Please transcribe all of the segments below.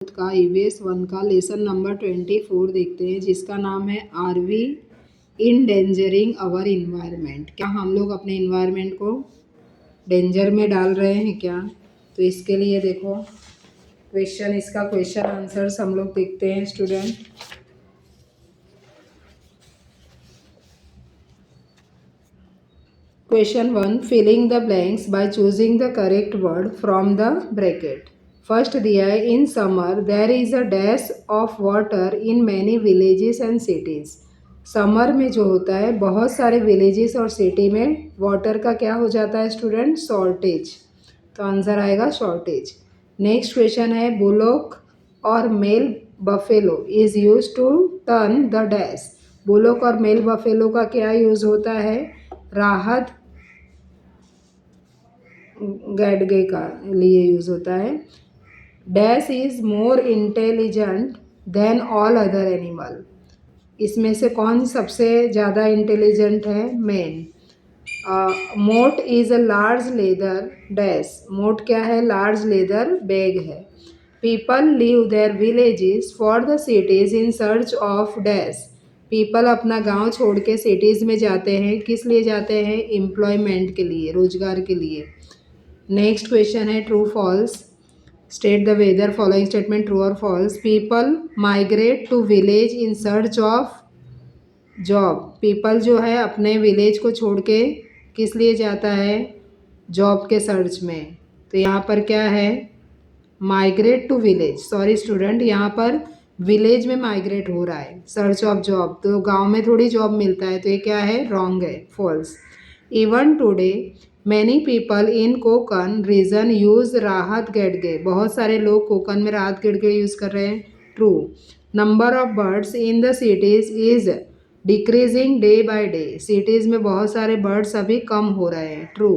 का ईवीएस 1 का lesson number 24 देखते हैं, जिसका नाम है are we endangering our environment. क्या हम लोग अपने इन्वायरमेंट को डेंजर में डाल रहे हैं क्या? तो इसके लिए देखो क्वेश्चन, इसका क्वेश्चन आंसर्स हम लोग देखते हैं student. Question 1. Filling the blanks by choosing the correct word from the bracket. First दिया है, in summer there is a dash of water in many villages and cities. Summer में जो होता है बहुत सारे विलेजेस और सिटी में वाटर का क्या हो जाता है स्टूडेंट? शॉर्टेज। तो आंसर आएगा शॉर्टेज। नेक्स्ट क्वेश्चन है, बुलोक और male buffalo is use to turn the dash. Bullock और मेल बफेलो का क्या यूज होता है? राहत गैडगे का लिए यूज़ होता है। Dash is more intelligent than all other animal. इसमें से कौन सबसे ज़्यादा इंटेलिजेंट है? मैन। मोट is a large leather dash. मोट क्या है? लार्ज लेदर बैग है। People leave their villages for the cities in search of dash. People अपना गांव छोड़ के सिटीज़ में जाते हैं, किस लिए जाते हैं? एम्प्लॉयमेंट के लिए, रोजगार के लिए। नेक्स्ट क्वेश्चन है true false. State the whether following statement true और false. People migrate to village in search of job. People जो है अपने विलेज को छोड़ के किस लिए जाता है? जॉब के सर्च में। तो यहाँ पर क्या है? Migrate to village. Sorry student, यहाँ पर विलेज में माइग्रेट हो रहा है, सर्च ऑफ जॉब। तो गांव में थोड़ी जॉब मिलता है, तो ये क्या है? रॉन्ग है, false. Even today many people in Konkan region use राहत गैडगे। बहुत सारे लोग कोकन में राहत गैडगे यूज़ कर रहे हैं। True. Number of birds in the cities is decreasing day by day. Cities में बहुत सारे बर्ड्स अभी कम हो रहे हैं। True.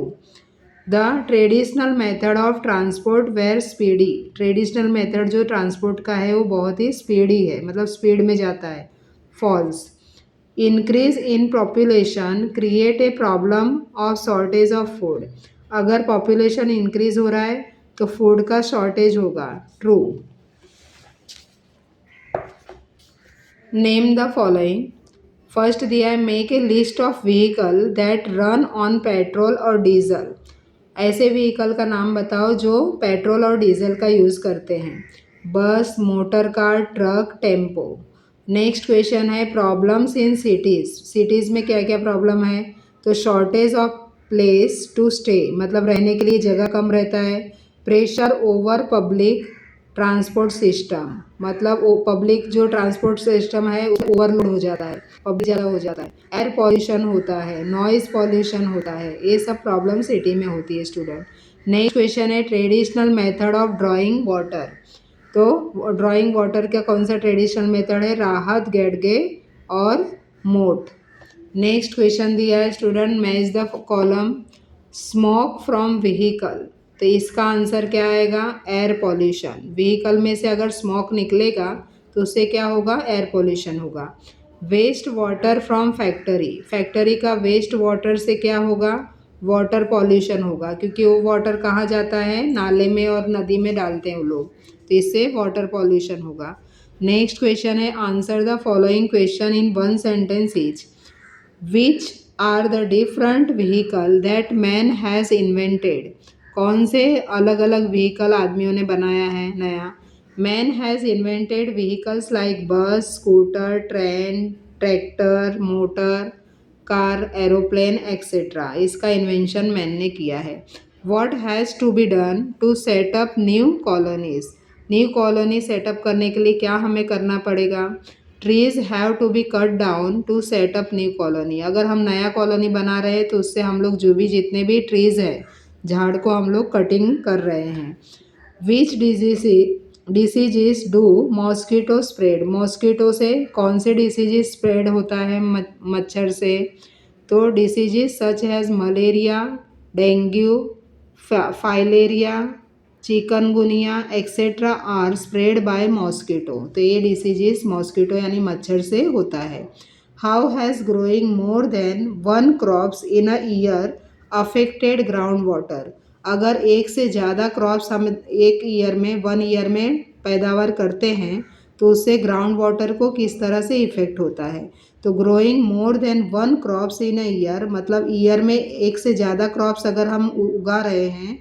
The traditional method of transport were speedy. Traditional method जो ट्रांसपोर्ट का है वो बहुत ही स्पीडी है, मतलब स्पीड में जाता है। False. Increase in population create a problem of shortage of food. अगर पॉपुलेशन इंक्रीज हो रहा है तो फूड का शॉर्टेज होगा। True. Name the following. First दिया है, make a list of vehicle that run on petrol और डीजल। ऐसे व्हीकल का नाम बताओ जो पेट्रोल और डीजल का यूज़ करते हैं। Bus, motor car, truck, tempo. Next question है, प्रॉब्लम्स इन सिटीज़। सिटीज़ में क्या क्या प्रॉब्लम है? तो shortage of place to stay, मतलब रहने के लिए जगह कम रहता है। Pressure over public transport system, मतलब पब्लिक जो ट्रांसपोर्ट सिस्टम है ओवरलोड हो जाता है, पब्लिक ज़्यादा हो जाता है। एयर पॉल्यूशन होता है, नॉइज़ पॉल्यूशन होता है, ये सब प्रॉब्लम सिटी में होती है स्टूडेंट। नेक्स्ट क्वेश्चन है, traditional method of drawing water. तो ड्राइंग वाटर का कौन सा ट्रेडिशनल मेथड है? राहत गैडगे और मोट। नेक्स्ट क्वेश्चन दिया है student, match the column. Smoke from vehicle, तो इसका आंसर क्या आएगा? Air pollution. व्हीकल में से अगर स्मोक निकलेगा तो उससे क्या होगा? एयर पॉल्यूशन होगा। Waste water from factory, factory का वेस्ट वाटर से क्या होगा? वाटर पॉल्यूशन होगा, क्योंकि वो वाटर कहाँ जाता है? नाले में और नदी में डालते हैं वो लोग, तो इससे वाटर पॉल्यूशन होगा। नेक्स्ट क्वेश्चन है, answer the following question in one sentence each. Which are the different vehicle that man has invented. कौन से अलग अलग व्हीकल आदमियों ने बनाया है नया? Man has invented vehicles like bus, scooter, train, tractor, motor car, aeroplane etcetera. इसका इन्वेंशन मैन ने किया है। What has to be done to set up new colonies. New colony set up करने के लिए क्या हमें करना पड़ेगा? Trees have to be cut down to set up new colony. अगर हम नया कॉलोनी बना रहे हैं तो उससे हम लोग जो भी जितने भी ट्रीज है, झाड़ को हम लोग कटिंग कर रहे हैं। Which diseases do mosquito spread. Mosquito से कौन से डिसीजेस स्प्रेड होता है? मच्छर से। तो diseases such has malaria, dengue, filaria, chikungunya etcetera are spread by mosquito. तो ये डिसीजेस मॉस्किटो यानी मच्छर से होता है। How has growing more than one crops in a year affected ground water. अगर एक से ज़्यादा क्रॉप्स हम एक ईयर में, 1 ईयर में पैदावार करते हैं तो उससे ग्राउंड वाटर को किस तरह से इफेक्ट होता है। तो growing more than one crops in a year, मतलब ईयर में एक से ज़्यादा क्रॉप्स अगर हम उगा रहे हैं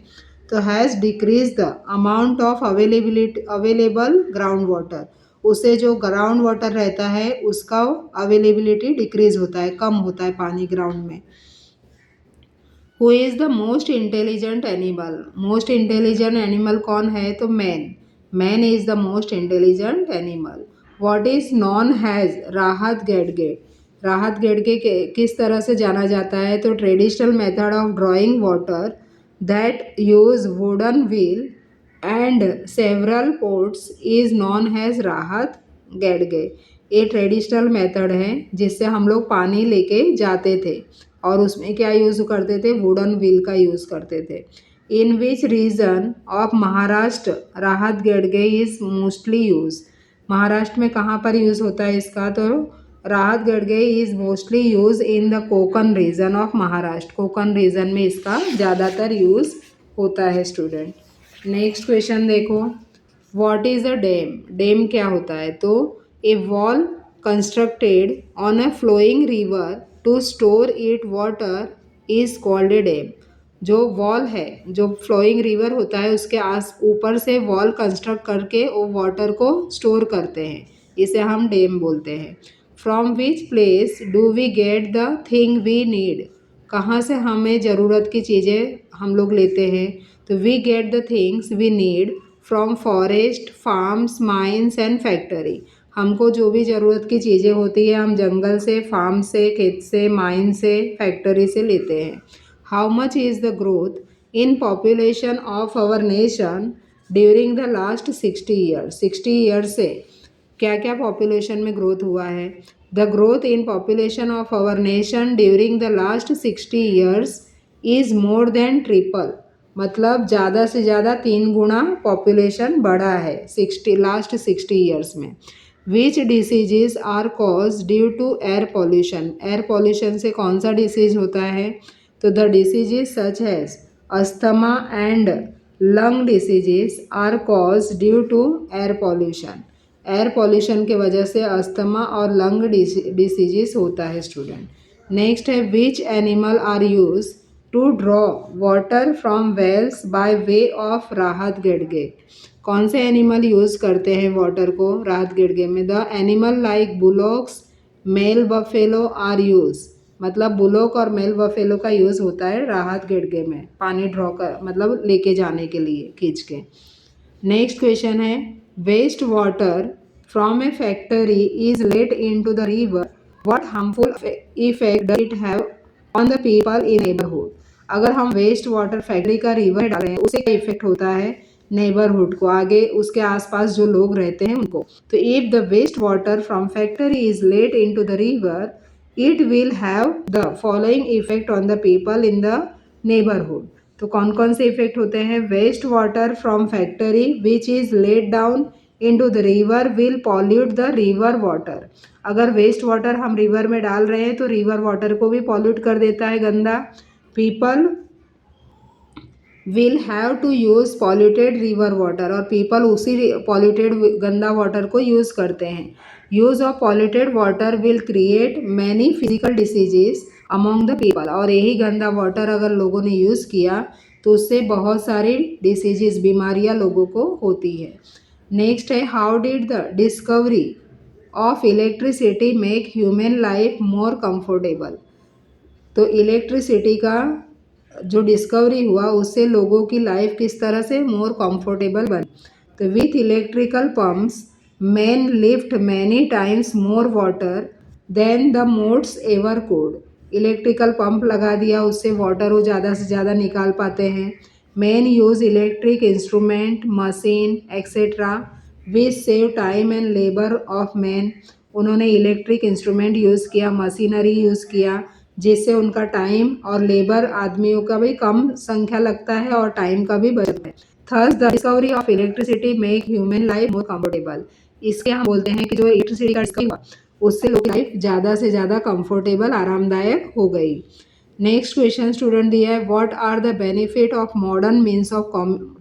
तो has decrease the amount of available ground water, उससे जो ग्राउंड वाटर रहता है उसका अवेलेबिलिटी डिक्रीज होता है, कम होता है पानी ग्राउंड में। Who is the most intelligent animal, most intelligent animal कौन है, तो man, man is the most intelligent animal. What is non as राहत गेडगे, राहत गेडगे किस तरह से जाना जाता है, तो traditional method of drawing water that use wooden wheel and several pots is known as राहत गेडगे। ये ट्रेडिशनल मेथड है जिससे हम लोग पानी लेके जाते थे और उसमें क्या यूज़ करते थे, वुडन व्हील का यूज़ करते थे। In which region of Maharashtra rahat gadge is mostly use, Maharashtra में कहाँ पर यूज़ होता है इसका, तो rahat gadge is mostly use in the Konkan region of Maharashtra, Konkan region में इसका ज़्यादातर यूज़ होता है स्टूडेंट। नेक्स्ट क्वेश्चन देखो, what is a dam, dam क्या होता है, तो a wall constructed on a flowing river to store it water is called a dam. जो वॉल है, जो फ्लोइंग रिवर होता है उसके आस ऊपर से वॉल कंस्ट्रक्ट करके वो वाटर को स्टोर करते हैं, इसे हम डैम बोलते हैं। From which place do we get the thing we need, कहाँ से हमें ज़रूरत की चीज़ें हम लोग लेते हैं, तो we get the things we need from forest, farms, mines and factory. हमको जो भी ज़रूरत की चीज़ें होती है हम जंगल से, फार्म से, खेत से, माइन से, फैक्ट्री से लेते हैं। How much is the growth in population of our nation during the last 60 years, 60 years से क्या क्या पॉपुलेशन में ग्रोथ हुआ है, the growth in population of our nation during the last 60 years is more than triple, मतलब ज़्यादा से ज़्यादा 3 गुना पॉपुलेशन बढ़ा है लास्ट 60 ईयर्स में। Which diseases are cause due to air pollution, air pollution से कौन सा डिसीज होता है, तो the diseases such has asthma and lung diseases are cause due to air pollution, air pollution के वजह से अस्थमा और लंग डिसीजेस होता है स्टूडेंट। नेक्स्ट है which animal are use to draw water from wells by way of राहत गेडगे, कौन से एनिमल यूज़ करते हैं वाटर को राहत गेडगे में, the animal like bullocks, male buffalo are use, मतलब बुलोक और मेल बफेलो का यूज़ होता है राहत गेडगे में पानी ड्रॉ कर, मतलब लेके जाने के लिए खींच के। नेक्स्ट क्वेश्चन है waste water from a factory is let in to the river, what harmful effect does it have on the people in neighbourhood, अगर हम वेस्ट वाटर फैक्ट्री का रिवर डाल रहे हैं उससे क्या इफेक्ट होता है नेबरहुड को, आगे उसके आसपास जो लोग रहते हैं उनको। तो if the waste water from factory is let in to the river it will have the following effect on the people in the neighbourhood, तो कौन कौन से इफेक्ट होते हैं, waste water from factory which is let down into the river will pollute the river water, अगर waste water हम river में डाल रहे हैं तो रिवर वाटर को भी पॉल्यूट कर देता है, गंदा। People will have to use polluted river water, और पीपल उसी पॉल्यूटेड गंदा वाटर को यूज़ करते हैं। Use of polluted water will create many physical diseases among the people, और यही गंदा वाटर अगर लोगों ने यूज़ किया तो उससे बहुत सारी डिसीजेस, बीमारियां लोगों को होती है। नेक्स्ट है how did the discovery of electricity make human life more comfortable, तो इलेक्ट्रिसिटी का जो डिस्कवरी हुआ उससे लोगों की लाइफ किस तरह से मोर कंफर्टेबल बनी, तो with electrical pumps man lift many times more water than the mots ever could, electrical pump लगा दिया उससे वाटर वो ज़्यादा से ज़्यादा निकाल पाते हैं। Man use electric instrument, machine etcetera which save time and labour of man, उन्होंने इलेक्ट्रिक इंस्ट्रूमेंट यूज़ किया, मशीनरी यूज़ किया जिससे उनका टाइम और लेबर आदमियों का भी कम संख्या लगता है और टाइम का भी बचत है। Thus the discovery of electricity make human life more comfortable, इसके हम बोलते हैं कि जो इलेक्ट्रिसिटी का डिस्कवरी हुआ उससे लोग की लाइफ ज़्यादा से ज़्यादा कंफर्टेबल, आरामदायक हो गई। नेक्स्ट क्वेश्चन स्टूडेंट दिया है what are the benefit of modern means of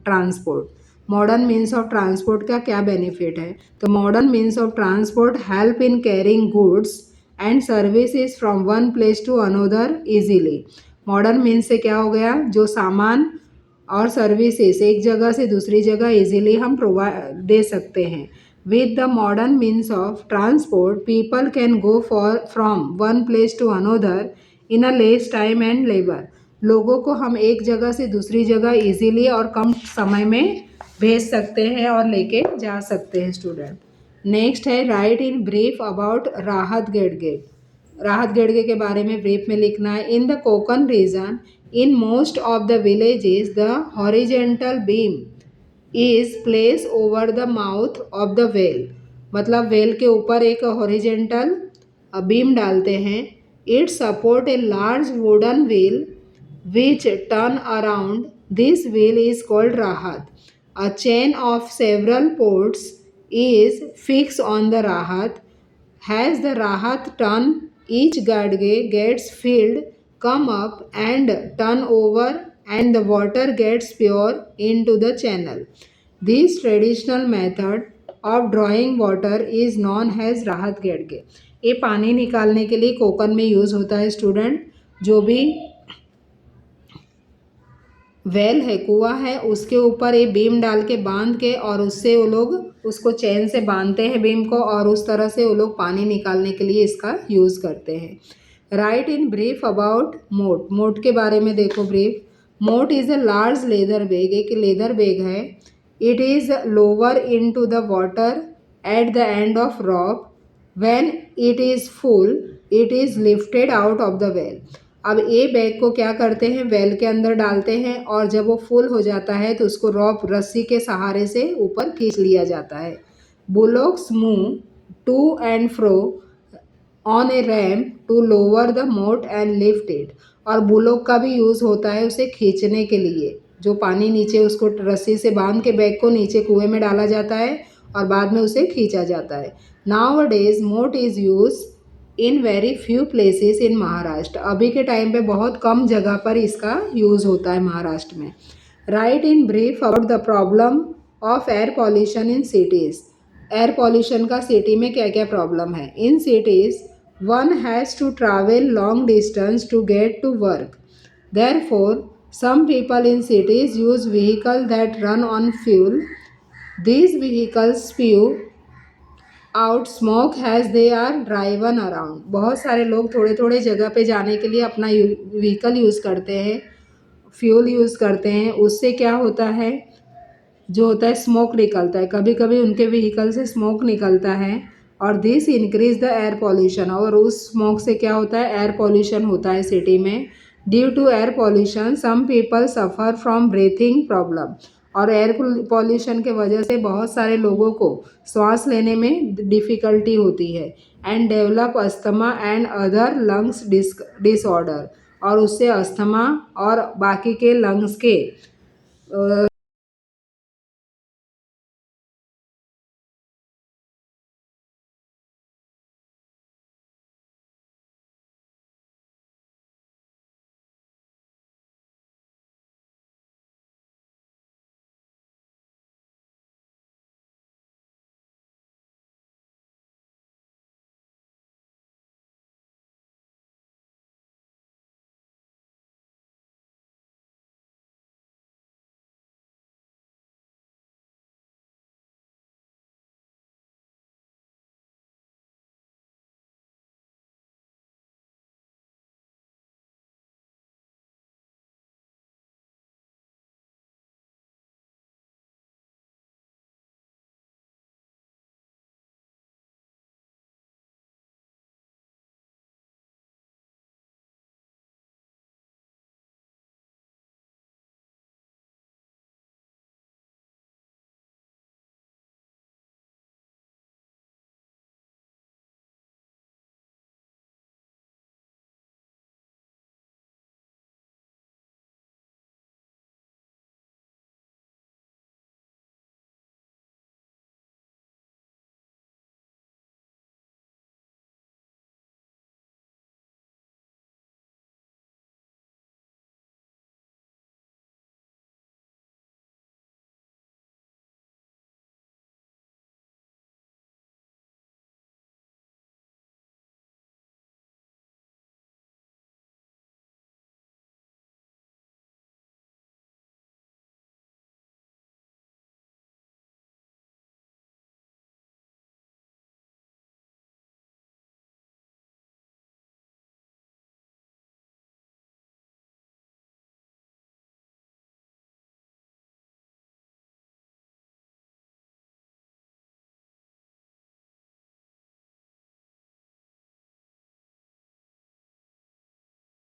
transport, modern means of transport का क्या बेनिफिट है? तो modern means of transport help in carrying goods and services from one place to another easily. Modern means से क्या हो गया? जो सामान और सर्विसेज एक जगह से दूसरी जगह इजीली हम प्रोवाइड दे सकते हैं। With the modern means of transport people can go for from one place to another in a less time and labour. लोगों को हम एक जगह से दूसरी जगह इजीली और कम समय में भेज सकते हैं और लेके जा सकते हैं स्टूडेंट। नेक्स्ट है राइट इन ब्रीफ अबाउट राहत गेडगे। राहत गेडगे के बारे में ब्रीफ में लिखना है। In the Konkan region in most of the villages the horizontal beam is place over the mouth of the well. मतलब वेल के ऊपर एक हॉरिजेंटल बीम डालते हैं। It support a large wooden wheel which turn around. This wheel is called rahat. A chain of several ports is fixed on the rahat. As the rahat turn, each gadge gets filled, come up and turn over, and the water gets pure into the channel. This traditional method of drawing water is known as rahat gadge. ये पानी निकालने के लिए कोकन में use होता है student. जो भी वेल है, कुआं है, उसके ऊपर ये बीम डाल के बांध के और उससे वो लोग उसको चैन से बांधते हैं बीम को और उस तरह से वो लोग पानी निकालने के लिए इसका यूज़ करते हैं। राइट इन ब्रीफ अबाउट मोट। मोट के बारे में देखो brief. Mot is a large leather bag. एक लेदर बैग है। It is lower in to the water at the end of rope. When it is full it is lifted out of the well. अब ये bag को क्या करते हैं? Well के अंदर डालते हैं और जब वो फुल हो जाता है तो उसको रॉप रस्सी के सहारे से ऊपर खींच लिया जाता है। Bullocks move to and fro on a ramp to lower the moat and lift it. और बुलोक का भी यूज़ होता है उसे खींचने के लिए। जो पानी नीचे उसको रस्सी से बांध के बैग को नीचे कुएं में डाला जाता है और बाद में उसे खींचा जाता है। नाउ डेज मोट is use in very few places in Maharashtra. अभी के टाइम पे बहुत कम जगह पर इसका यूज़ होता है महाराष्ट्र में। Write in brief about the problem of air pollution in cities. Air pollution का सिटी में क्या क्या प्रॉब्लम है? In cities one has to travel long distance to get to work. Therefore some people in cities use vehicles that run on fuel. These vehicles spew out smoke as they are driven around. बहुत सारे लोग थोड़े थोड़े जगह पे जाने के लिए अपना व्हीकल यूज़ करते हैं, फ्यूल यूज़ करते हैं। उससे क्या होता है? जो होता है स्मोक निकलता है। कभी कभी उनके व्हीकल से स्मोक निकलता है और this increase the air pollution. और उस स्मोक से क्या होता है? एयर पॉल्यूशन होता है सिटी में। Due to air pollution some people suffer from breathing problem. और एयर पॉल्यूशन के वजह से बहुत सारे लोगों को सांस लेने में डिफ़िकल्टी होती है। And develop asthma and other lungs disorder. और उससे अस्थमा और बाकी के लंग्स के